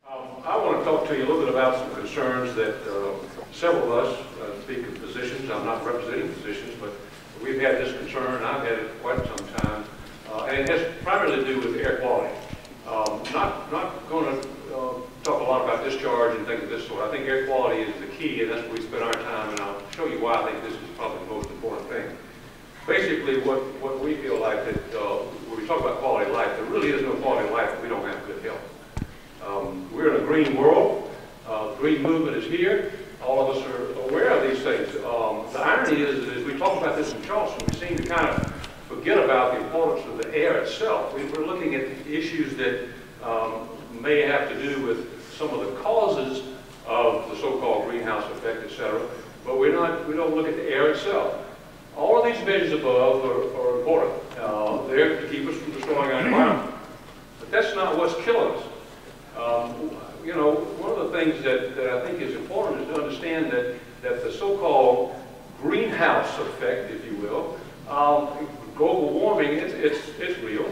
I want to talk to you a little bit about some concerns that several of us, speak of physicians, I'm not representing physicians, but we've had this concern, and I've had it for quite some time, and it has primarily to do with air quality. Not going to talk a lot about discharge and things of this sort. I think air quality is the key, and that's where we spend our time, and I'll show you why I think this is probably the most important thing. Basically, what we feel like that when we talk about quality of life, there really is no quality of life if we don't have good health. We're in a green world. Green movement is here. All of us are aware of these things. The irony is that as we talk about this in Charleston, we seem to kind of forget about the importance of the air itself. We're looking at issues that may have to do with some of the causes of the so-called greenhouse effect, etc. But we don't look at the air itself. All of these measures above are important. They're to keep us from destroying our environment. But that's not what's killing us. You know, one of the things that I think is important is to understand that the so-called greenhouse effect, if you will, global warming, it's real.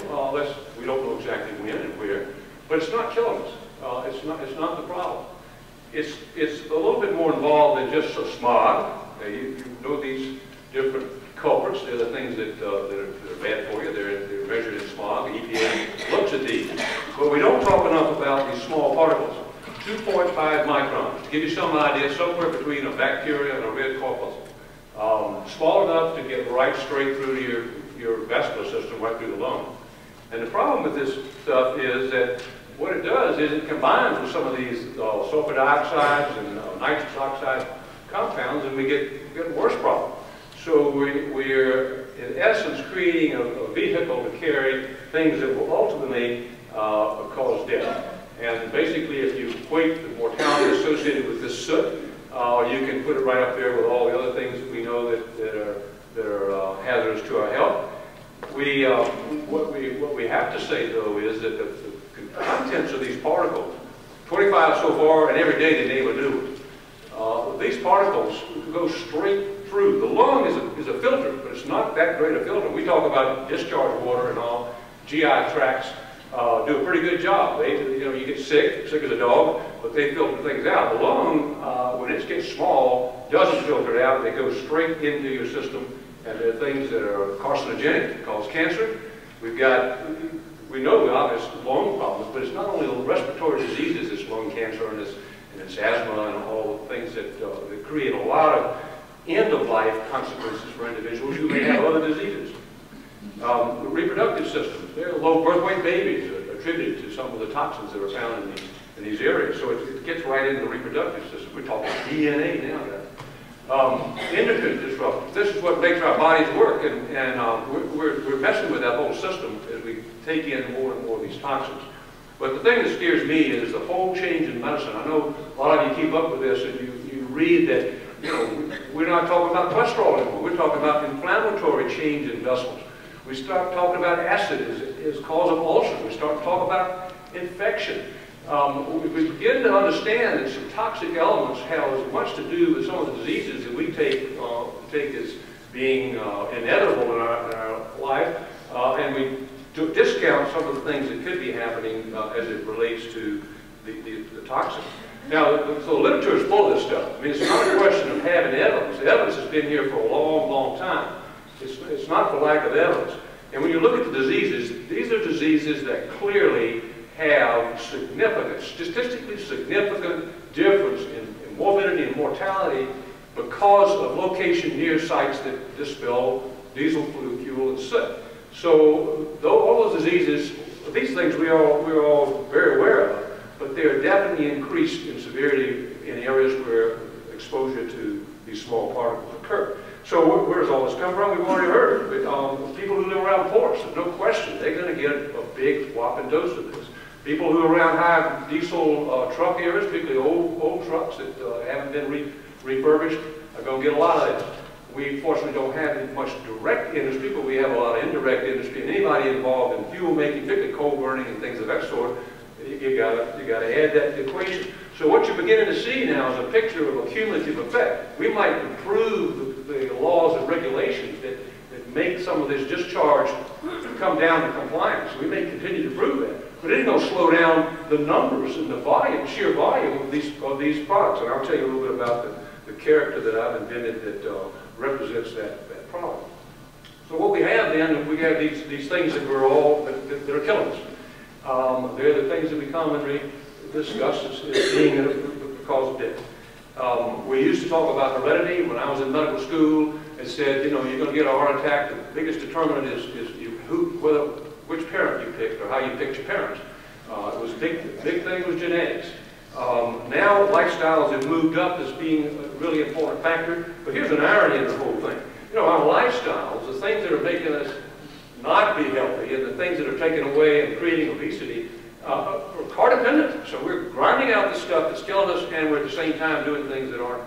We don't know exactly when and where, but it's not killing us. It's not the problem. It's a little bit more involved than just smog. You know these different culprits. They're the things that are bad for you. They're measured in smog. The EPA looks at these. But we don't talk enough about these small particles. 2.5 microns. To give you some idea, somewhere between a bacteria and a red corpuscle. Small enough to get right straight through to your vascular system, right through the lung. And the problem with this stuff is that what it does is it combines with some of these sulfur dioxides and nitrous oxide compounds, and we get worse problems. So we're in essence creating a vehicle to carry things that will ultimately cause death. And basically, if you equate the mortality associated with this soot, you can put it right up there with all the other things that we know that are hazardous to our health. What we have to say, though, is that the contents of these particles, 25 so far, and every day they name a new one. These particles go straight through. The lung is a filter, but it's not that great a filter. We talk about discharge water and all. GI tracts do a pretty good job. You get sick as a dog, but they filter things out. The lung, when it gets small, doesn't filter it out. They go straight into your system, and they're things that are carcinogenic, cause cancer. We know the obvious lung problems, but it's not only the respiratory diseases, it's lung cancer and it's asthma and all the things that create a lot of end-of-life consequences for individuals who may have other diseases. The reproductive systems, they're low birth weight babies attributed to some of the toxins that are found in these areas. So it gets right into the reproductive system. We're talking DNA now, guys. Endocrine disruptors. This is what makes our bodies work, and we're messing with that whole system as we take in more and more of these toxins. But the thing that scares me is the whole change in medicine. I know a lot of you keep up with this, and you read that, we're not talking about cholesterol anymore. We're talking about inflammatory change in vessels. We start talking about acid as cause of ulcer. We start to talk about infection. We begin to understand that some toxic elements have as much to do with some of the diseases that we take as being inevitable in our life, and we discount some of the things that could be happening as it relates to the toxins. Now, the literature is full of this stuff. I mean, it's not a question of having evidence. The evidence has been here for a long, long time. It's not for lack of evidence. And when you look at the diseases, these are diseases that clearly have statistically significant difference in morbidity and mortality because of location near sites that dispel diesel fuel and soot. So all those diseases, these things we're all very aware of, but they're definitely increased in severity in areas where exposure to these small particles occur. So where does all this come from? We've already heard. People who live around ports, there's no question, they're going to get a big whopping dose of this. People who are around high diesel truck areas, particularly old trucks that haven't been refurbished, are going to get a lot of that. We fortunately don't have much direct industry, but we have a lot of indirect industry. And anybody involved in fuel making, particularly coal burning and things of that sort, you got to add that to the equation. So what you're beginning to see now is a picture of a cumulative effect. We might improve the laws and regulations that make some of this discharge come down to compliance. We may continue to prove that. But it ain't going to slow down the numbers and the volume, sheer volume of these products. And I'll tell you a little bit about the character that I've invented that represents that product. So what we have then, we have these things that we're all, that are killing us. They're the things that we commonly discuss as being the cause of death. We used to talk about heredity. When I was in medical school, it said, you know, you're going to get a heart attack. The biggest determinant is which parent you picked or how you picked your parents. It was big thing was genetics. Now lifestyles have moved up as being a really important factor. But here's an irony in the whole thing. You know, our lifestyles, the things that are making us not be healthy and the things that are taking away and creating obesity, are car dependent. So we're grinding out the stuff that's killing us, and we're at the same time doing things that aren't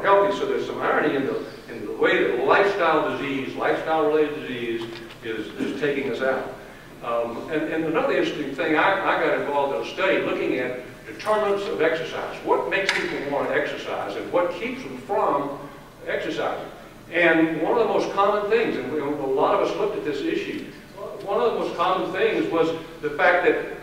healthy. So there's some irony in the way that lifestyle-related disease is taking us out. And another interesting thing, I got involved in a study looking at determinants of exercise. What makes people want to exercise, and what keeps them from exercising? And one of the most common things, and a lot of us looked at this issue, one of the most common things was the fact that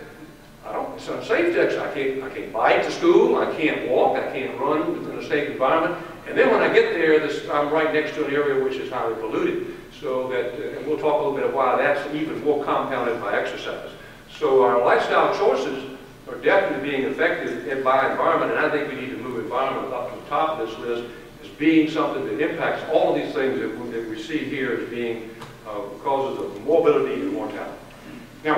it's unsafe to exercise. I can't bike to school, I can't walk, I can't run in a safe environment. And then when I get there, I'm right next to an area which is highly polluted. So that, and we'll talk a little bit about why that's even more compounded by exercise. So our lifestyle choices are definitely being affected by environment, and I think we need to move environment up to the top of this list as being something that impacts all of these things that we see here as being causes of morbidity and mortality. Now,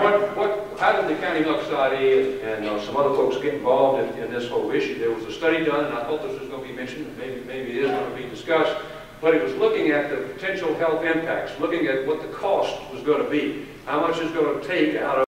how did the County Health Society and some other folks get involved in this whole issue? There was a study done, and I thought this was going to be mentioned, and maybe it is going to be discussed, but it was looking at the potential health impacts, looking at what the cost was going to be, how much it's going to take out of